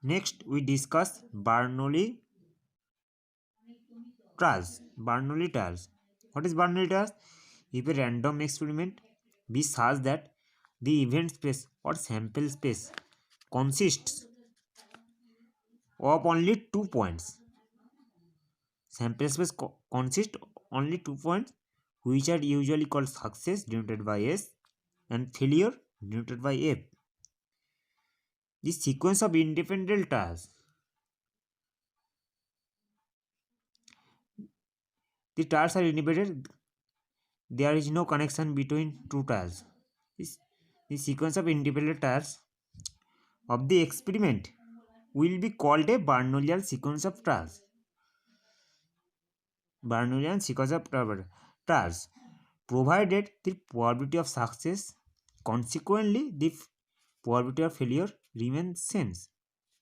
Next, we discuss Bernoulli trials. Bernoulli trials. What is Bernoulli trials? If a random experiment be such that the event space or sample space consists of only 2 points, sample space consists only 2 points, which are usually called success denoted by S and failure denoted by F. The sequence of independent trials. The trials are independent. There is no connection between two trials. The sequence of independent trials of the experiment will be called a Bernoullian sequence of trials. Bernoullian sequence of trials, provided the probability of success, consequently the probability of failure remains same.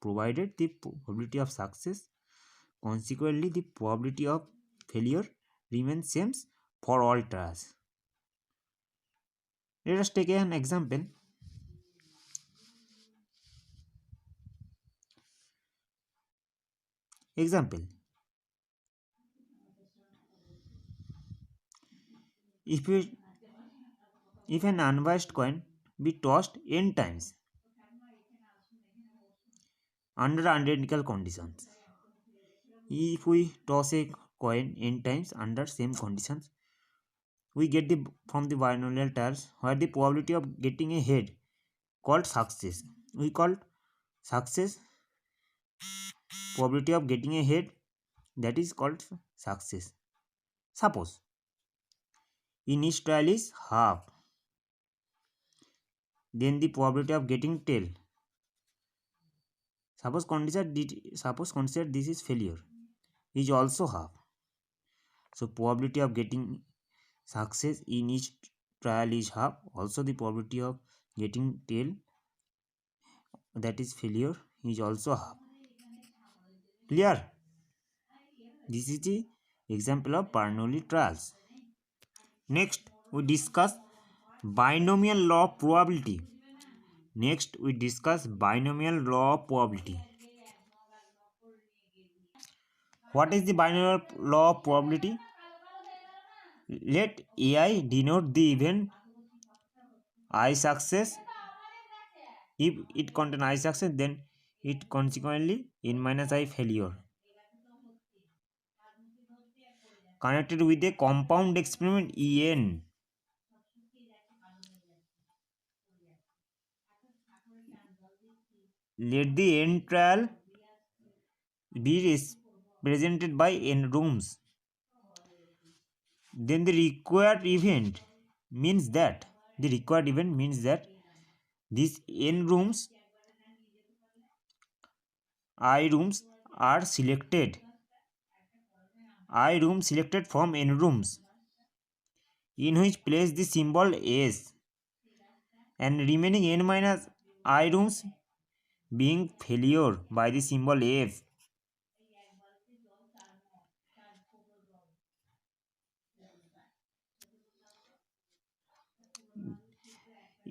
Provided the probability of success, consequently the probability of failure remains same for all trials. Let us take an example. Example: if an unbiased coin be tossed n times under identical conditions, if we toss a coin n times under same conditions, we get the from the binomial trials where the probability of getting a head called success. We called success probability of getting a head, that is called success. Suppose in each trial is half, then the probability of getting tail. Suppose consider this is failure, is also half. So probability of getting success in each trial is half. Also the probability of getting tail, that is failure, is also half. Clear? This is the example of Bernoulli trials. Next, we discuss binomial law of probability. What is the binomial law of probability? Let AI denote the event I success. If it contains I success, then it consequently n minus I failure. Connected with a compound experiment En. Let the n trial be represented by n rooms. Then the required event means that these n rooms, I rooms are selected. I room selected from n rooms, in which place the symbol S, and remaining n minus I rooms being failure by the symbol F.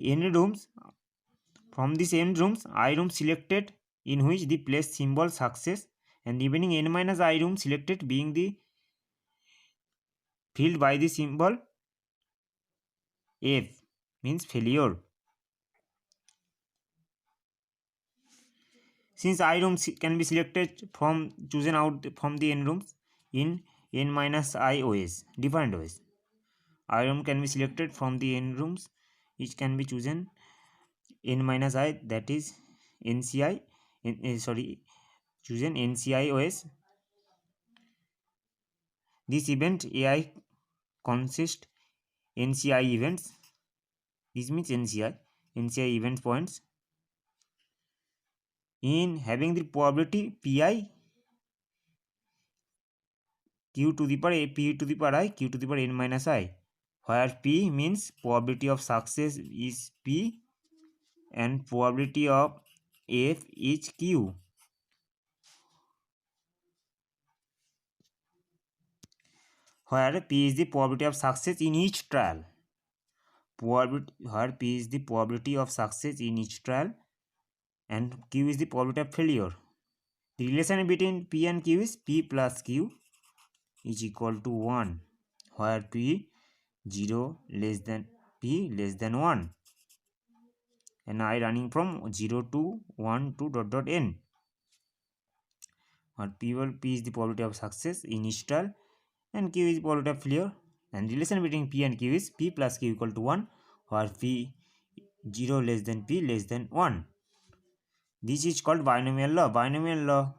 N rooms, from these n rooms, I room selected, in which the place symbol success, and remaining n minus I room selected being the filled by the symbol F, means failure. Since I rooms can be selected from chosen out from the n rooms in n minus I OS, different ways. I room can be selected from the n rooms, which can be chosen n minus I, that is NCI, chosen NCI OS. This event AI consists NCI events. This means NCI event points in having the probability Pi q to the power a p to the power I q to the power n minus I, where p means probability of success is p and probability of f is q. Where p is the probability of success in each trial. Where p is the probability of success in each trial, and Q is the probability of failure. The relation between P and Q is P plus Q is equal to 1, where P 0 less than P less than 1, and I running from 0 to 1 to dot dot n. Or P is the probability of success in each trial, and Q is the probability of failure. And relation between P and Q is P plus Q equal to 1, where P 0 less than P less than 1. This is called binomial law. Binomial law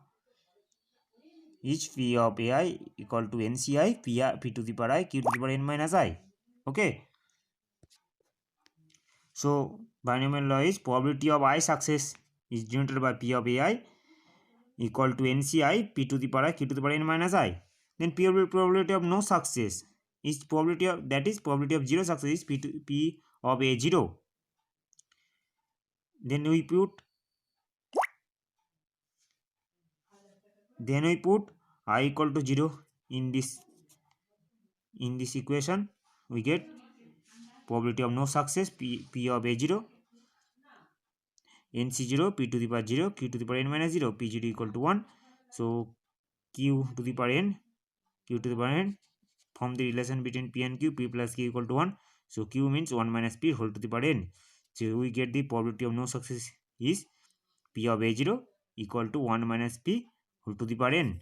is P of AI equal to NCI P to the power I Q to the power n minus I. Okay. So binomial law is probability of I success is denoted by P of AI equal to NCI P to the power I Q to the power n minus I. Then probability of no success is probability of, that is probability of zero success is P of A 0. Then we put I equal to 0 in this equation. We get probability of no success P of A 0, NC 0, P to the power 0, Q to the power n minus 0, P 0 equal to 1. So Q to the power n, Q to the power n, from the relation between P and Q, P plus Q equal to 1. So Q means 1 minus P whole to the power n. So we get the probability of no success is P of A 0 equal to 1 minus P whole to the power n.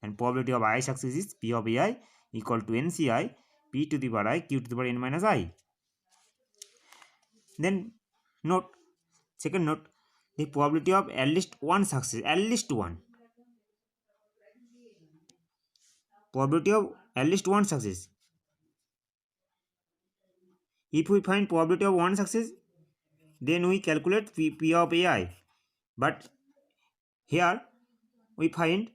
And probability of I success is P of AI equal to NCI P to the power I Q to the power n minus I. Then note, second note, the probability of at least one success, at least one. Probability of at least one success. If we find probability of one success, then we calculate P of AI. But here we find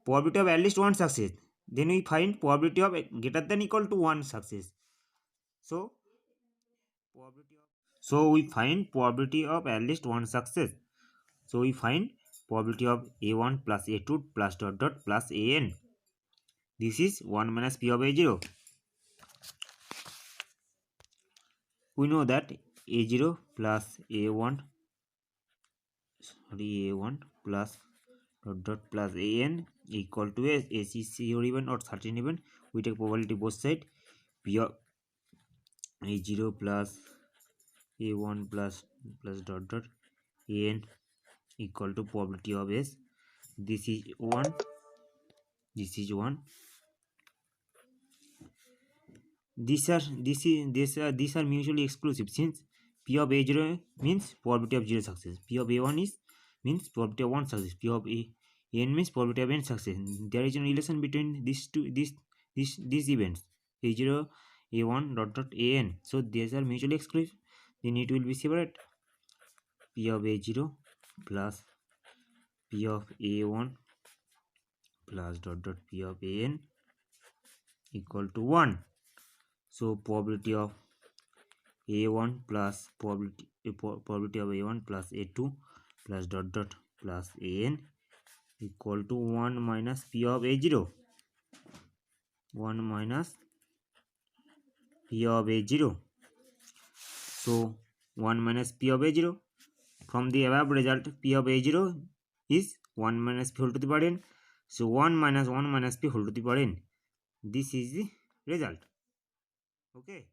probability of at least one success. Then we find probability of greater than equal to one success. So we find probability of at least one success. So we find probability of A1 plus A2 plus dot dot plus AN. This is 1 minus P of A0. We know that A0 plus A1 plus dot dot plus AN equal to AC or even or certain event. We take probability both side. P of A0 plus A1 plus dot dot AN equal to probability of S. This is 1. This is 1. These are mutually exclusive, since P of A0 means probability of 0 success. P of A1 means probability of 1 success. P of N means probability of n success. There is a relation between these events, A0, A1 dot dot AN. So these are mutually exclusive. Then it will be separate. P of A0 plus P of A1 plus dot dot P of AN equal to 1. So probability of A1 plus probability of A1 plus A2 plus dot dot plus AN equal to 1 minus P of A0. 1 minus P of A0. So 1 minus P of A0. From the above result, P of A0 is 1 minus P whole to the power n. So 1 minus P whole to the power n. This is the result. Okay.